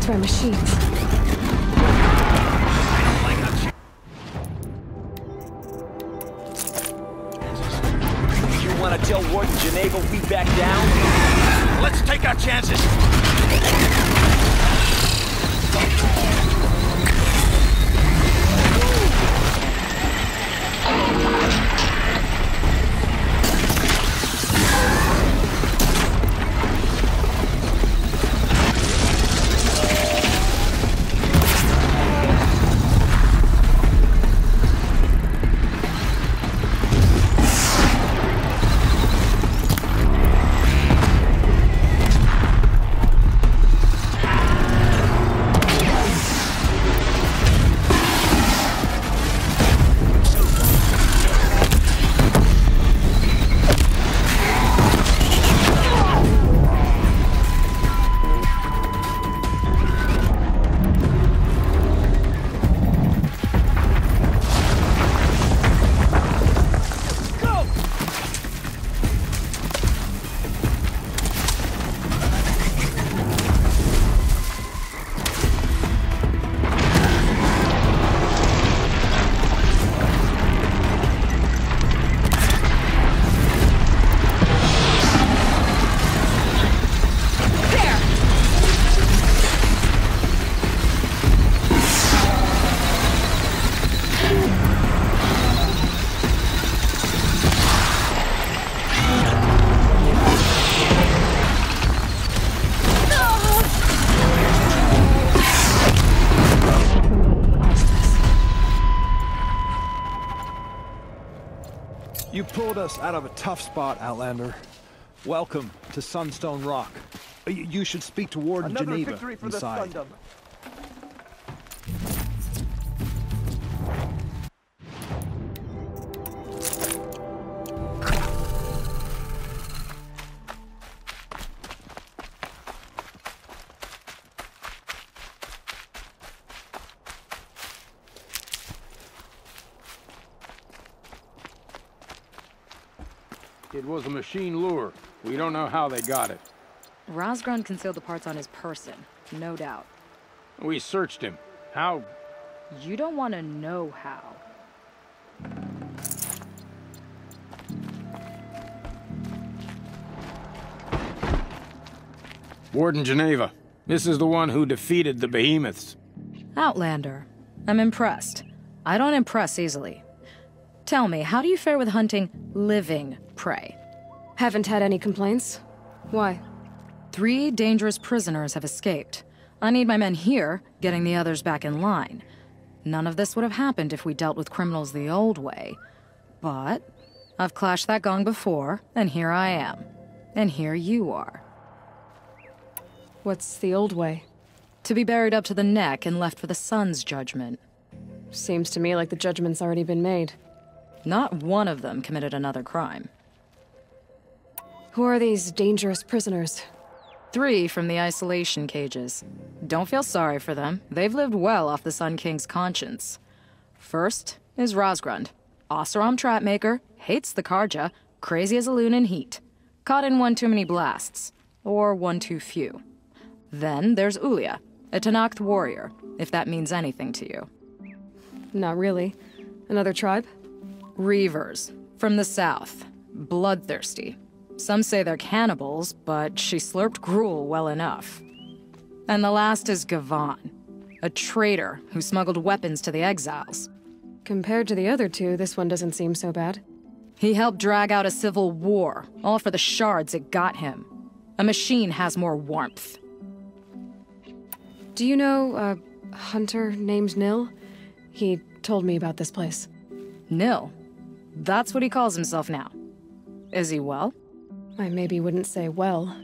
hacked by machines. You want to tell Warden Geneva we back down? Let's take our chances. You pulled us out of a tough spot, Outlander. Welcome to Sunstone Rock. You should speak to Warden Geneva victory for inside. The Sundom. It was a machine lure. We don't know how they got it. Rosgrund concealed the parts on his person, no doubt. We searched him. How? You don't want to know how. Warden Geneva. This is the one who defeated the behemoths. Outlander. I'm impressed. I don't impress easily. Tell me, how do you fare with hunting living prey? Haven't had any complaints. Why? 3 dangerous prisoners have escaped. I need my men here, getting the others back in line. None of this would have happened if we dealt with criminals the old way. But I've clashed that gong before, and here I am. And here you are. What's the old way? To be buried up to the neck and left for the sun's judgment. Seems to me like the judgment's already been made. Not one of them committed another crime. Who are these dangerous prisoners? 3 from the isolation cages. Don't feel sorry for them. They've lived well off the Sun King's conscience. First is Rosgrund. Oseram trapmaker, hates the Karja, crazy as a loon in heat. Caught in one too many blasts. Or one too few. Then there's Ulia, a Tanakh warrior, if that means anything to you. Not really. Another tribe? Reavers, from the south. Bloodthirsty. Some say they're cannibals, but she slurped gruel well enough. And the last is Gavan, a traitor who smuggled weapons to the exiles. Compared to the other 2, this one doesn't seem so bad. He helped drag out a civil war, all for the shards it got him. A machine has more warmth. Do you know a hunter named Nil? He told me about this place. Nil? That's what he calls himself now. Is he well? I maybe wouldn't say well.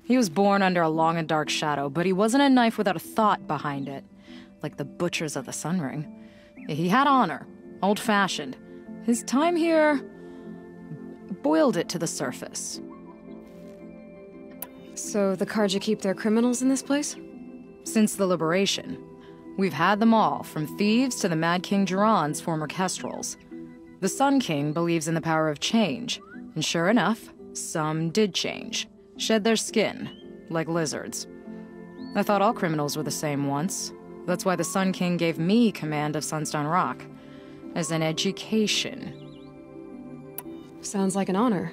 He was born under a long and dark shadow, but he wasn't a knife without a thought behind it. Like the butchers of the Sunring. He had honor, old-fashioned. His time here boiled it to the surface. So the Karja keep their criminals in this place? Since the liberation. We've had them all, from thieves to the Mad King Jiran's former kestrels. The Sun King believes in the power of change, and sure enough, some did change. Shed their skin, like lizards. I thought all criminals were the same once. That's why the Sun King gave me command of Sunstone Rock. As an education. Sounds like an honor.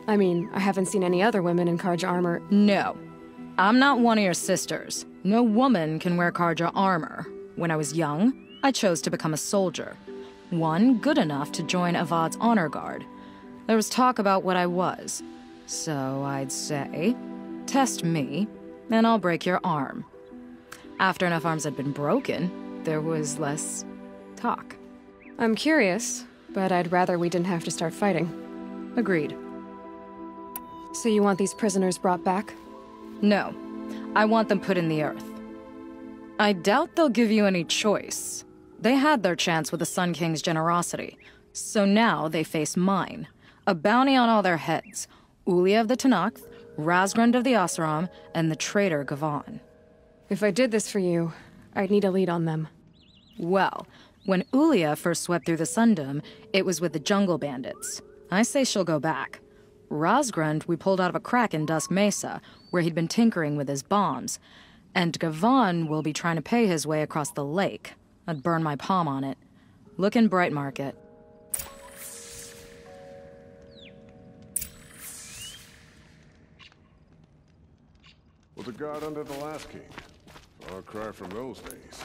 I mean, I haven't seen any other women in Karja armor. No. I'm not one of your sisters. No woman can wear Karja armor. When I was young, I chose to become a soldier. One good enough to join Avad's honor guard. There was talk about what I was. So I'd say, test me, and I'll break your arm. After enough arms had been broken, there was less talk. I'm curious, but I'd rather we didn't have to start fighting. Agreed. So you want these prisoners brought back? No. I want them put in the earth. I doubt they'll give you any choice. They had their chance with the Sun King's generosity, so now they face mine. A bounty on all their heads. Ulia of the Tanakh, Razgrund of the Oseram, and the traitor Gavan. If I did this for you, I'd need a lead on them. Well, when Ulia first swept through the Sundom, it was with the jungle bandits. I say she'll go back. Razgrund we pulled out of a crack in Dusk Mesa, where he'd been tinkering with his bombs. And Gavan will be trying to pay his way across the lake. I'd burn my palm on it. Look in Bright Market. Was a god under the last king. Far cry from those days.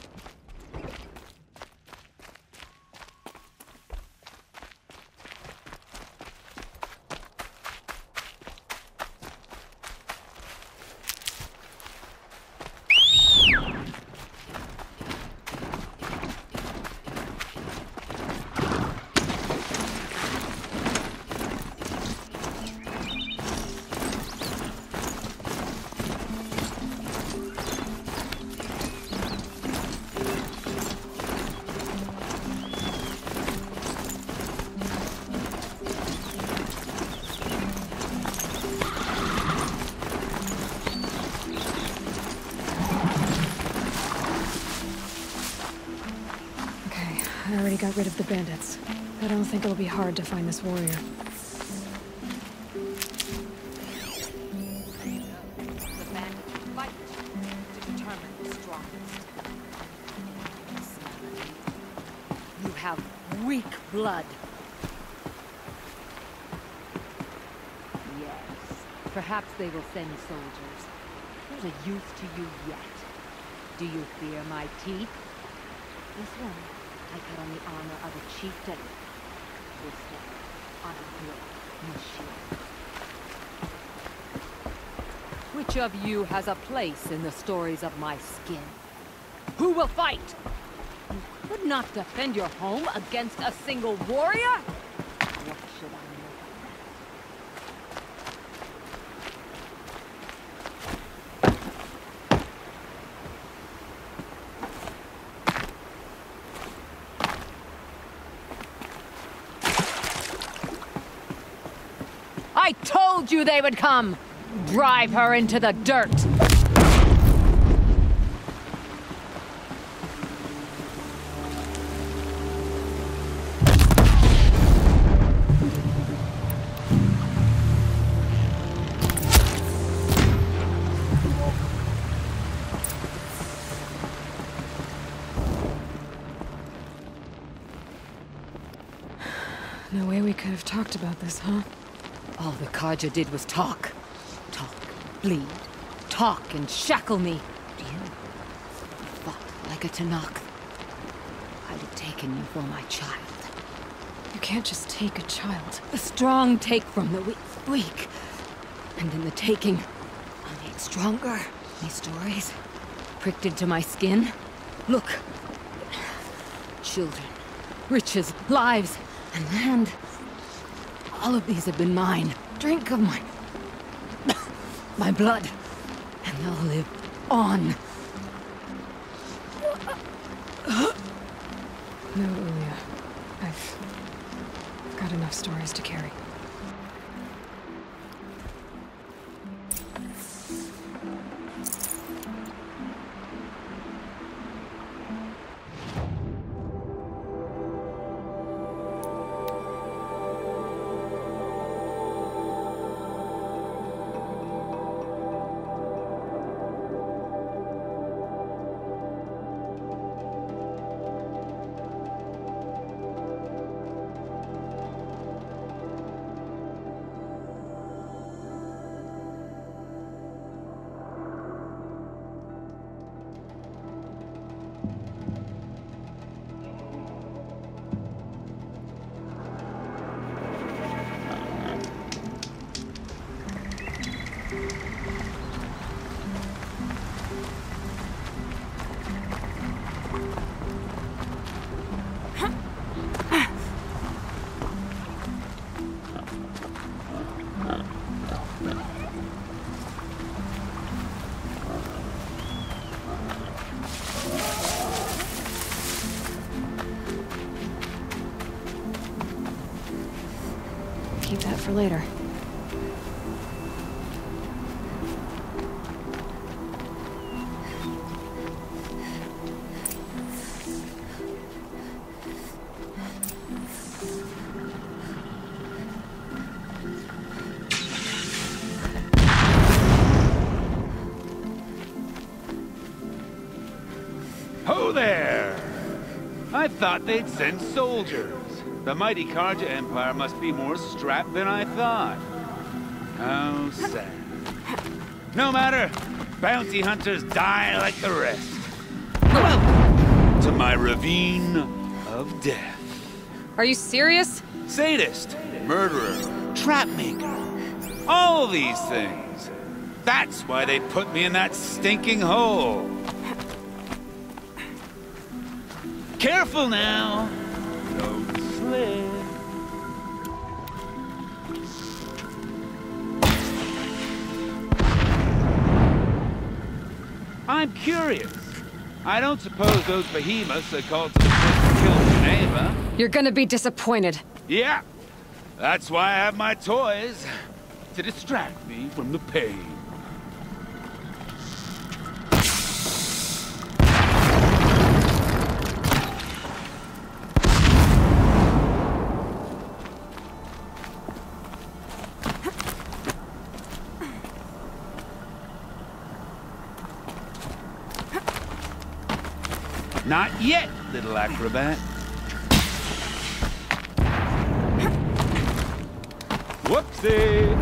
I already got rid of the bandits. I don't think it'll be hard to find this warrior. The bandits fight to determine the strongest. You have weak blood. Yes, perhaps they will send soldiers. There's a use to you yet. Do you fear my teeth? This one I cut on the armor of a chieftain. This one on a great machine. Which of you has a place in the stories of my skin? Who will fight? You could not defend your home against a single warrior? What should I know? I told you they would come! Drive her into the dirt! No way we could have talked about this, huh? All the Karja did was talk. Talk, bleed, talk and shackle me. You fought like a Tanakh. I'd have taken you for my child. You can't just take a child. The strong take from the weak. And in the taking, I made stronger. These stories, pricked into my skin. Look. Children, riches, lives, and land. All of these have been mine. Drink of my blood, and they'll live on. No, Ulia. I've got enough stories to carry. for later. Ho there! I thought they'd send soldiers. The mighty Karja Empire must be more strapped than I thought. How sad. No matter, bounty hunters die like the rest. Welcome to my ravine of death. Are you serious? Sadist, murderer, trapmaker. All these things. That's why they put me in that stinking hole. Careful now. Don't slip. I'm curious. I don't suppose those behemoths are called to the prison to kill Geneva. You're gonna be disappointed. Yeah. That's why I have my toys. To distract me from the pain. Not yet, little acrobat. Whoopsie!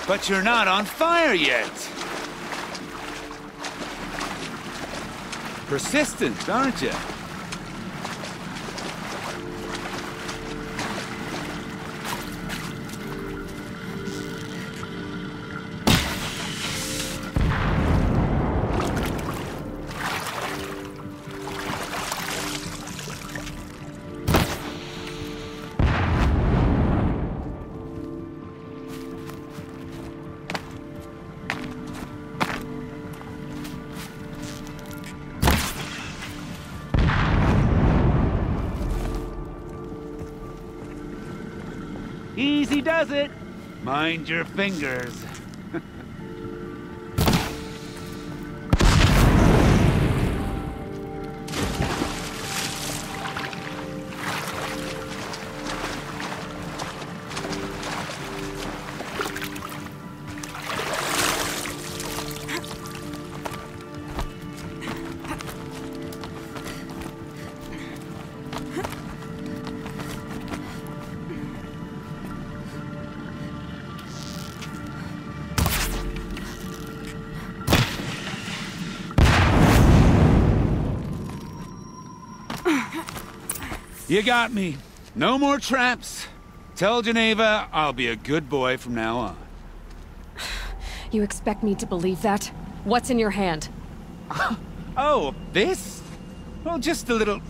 But you're not on fire yet. Persistent, aren't you? Easy does it. Mind your fingers. You got me. No more traps. Tell Geneva I'll be a good boy from now on. You expect me to believe that? What's in your hand? Oh, this? Well, just a little...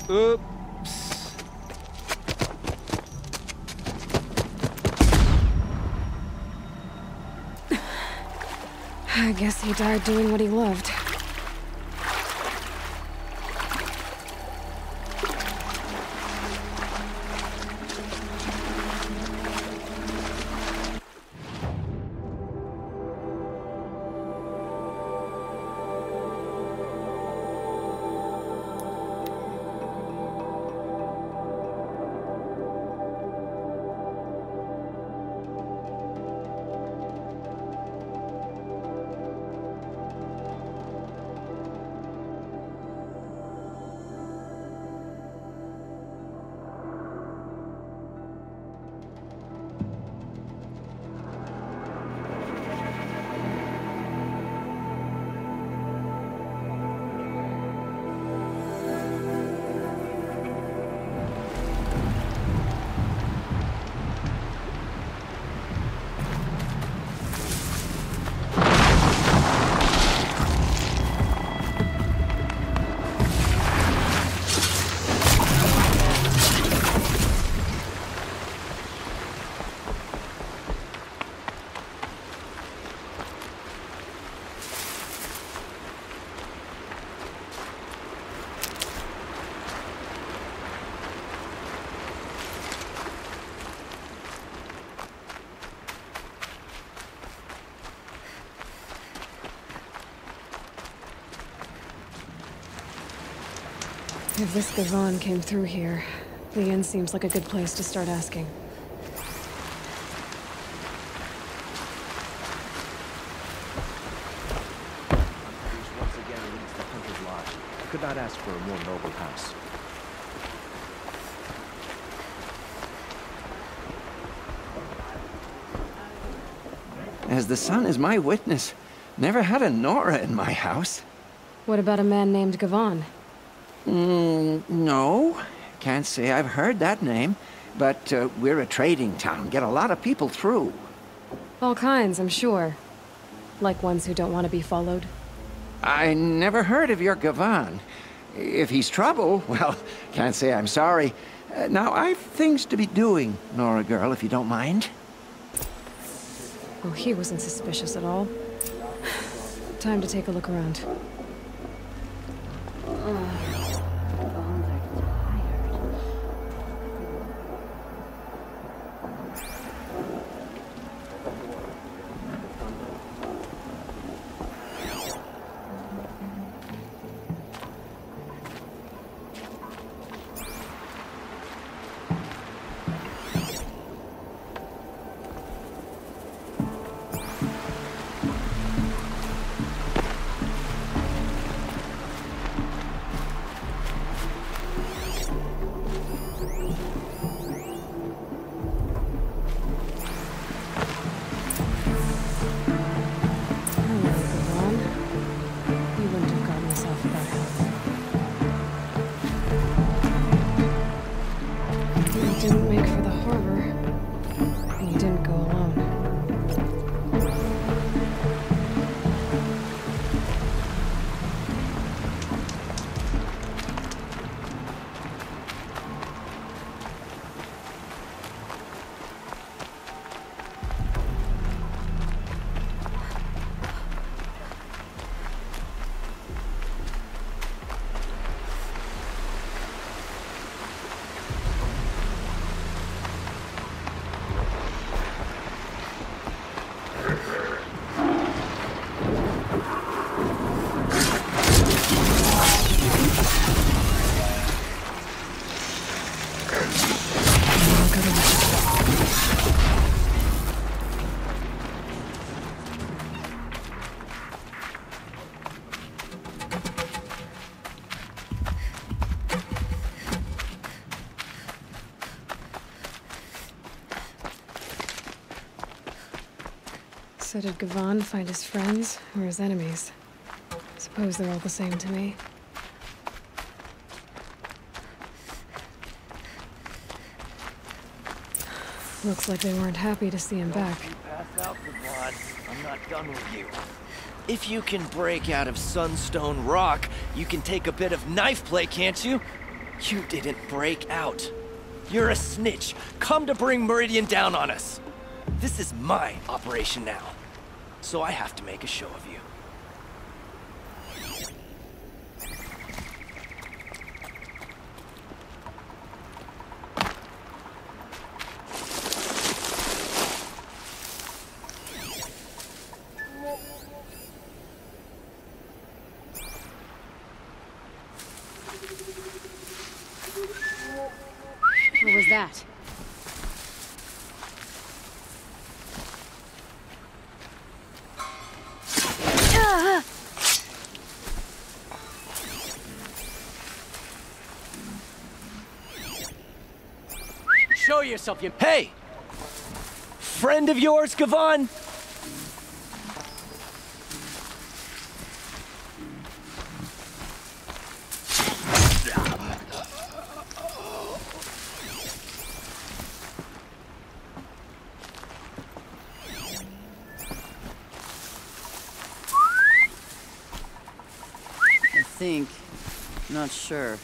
Oops. I guess he died doing what he loved. If this Gavon came through here, the inn seems like a good place to start asking. Once again leads the Hunter's Lodge. I could not ask for a more noble house. As the sun is my witness, never had a Nora in my house. What about a man named Gavon? No. Can't say I've heard that name. But we're a trading town. Get a lot of people through. All kinds, I'm sure. Like ones who don't want to be followed. I never heard of your Gavon. If he's trouble, well, can't say I'm sorry. Now, I've things to be doing, Nora girl, if you don't mind. Oh, he wasn't suspicious at all. Time to take a look around. Didn't make for the harbor, and you didn't go alone. So did Gavon find his friends or his enemies? Suppose they're all the same to me. Looks like they weren't happy to see him back. You pass out, Gavon. I'm not done with you. If you can break out of Sunstone Rock, you can take a bit of knife play, can't you? You didn't break out. You're a snitch, come to bring Meridian down on us. This is my operation now, so I have to make a show of you. What was that? Show yourself, you... Hey! Friend of yours, Gavon? I think. Not sure.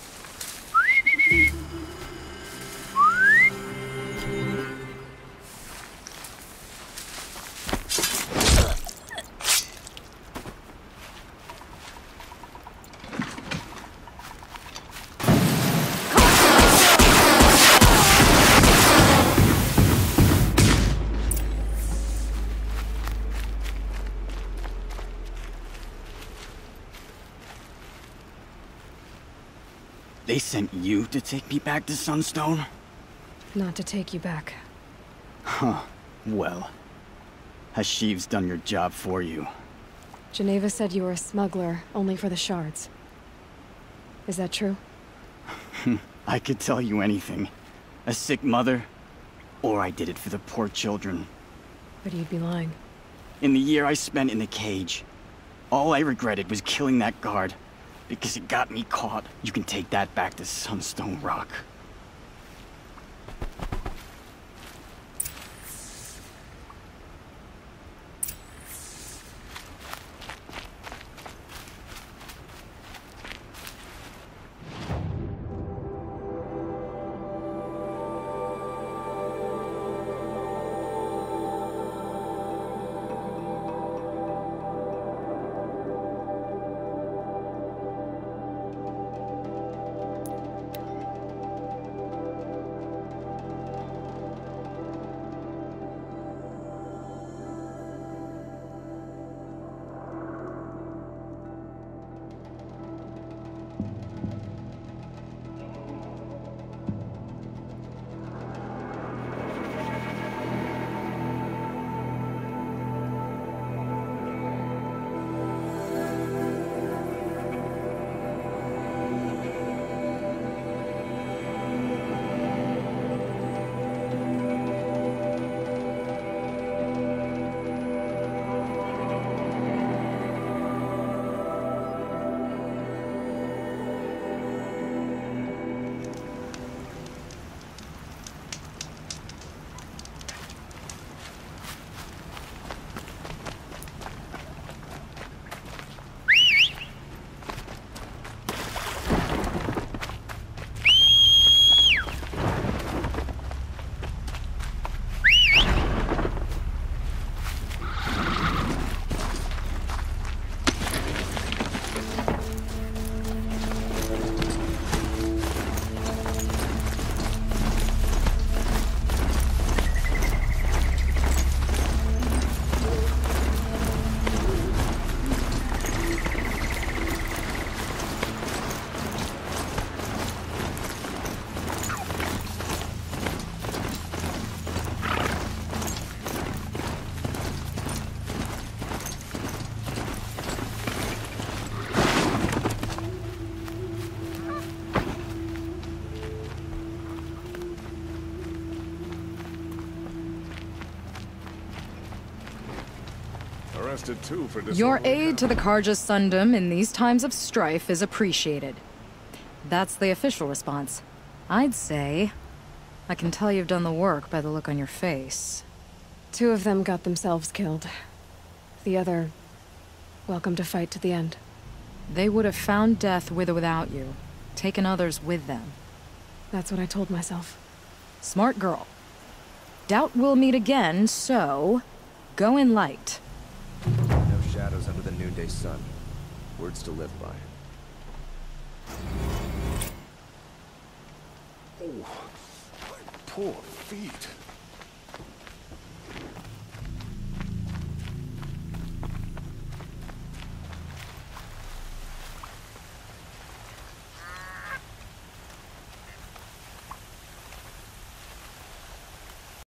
They They sent you to take me back to Sunstone? Not to take you back. Huh. Well, Hashiv's done your job for you. Geneva said you were a smuggler, only for the shards. Is that true? I could tell you anything. A sick mother, or I did it for the poor children. But you'd be lying. In the year I spent in the cage, all I regretted was killing that guard, because it got me caught. You can take that back to Sunstone Rock. Arrested too for Your aid to the Karja Sundom in these times of strife is appreciated. That's the official response. I'd say I can tell you've done the work by the look on your face. 2 of them got themselves killed. The other, welcome to fight to the end. They would have found death with or without you, taken others with them. That's what I told myself. Smart girl. Doubt we'll meet again, so go in light. No shadows under the noonday sun. Words to live by. Oh, my poor feet.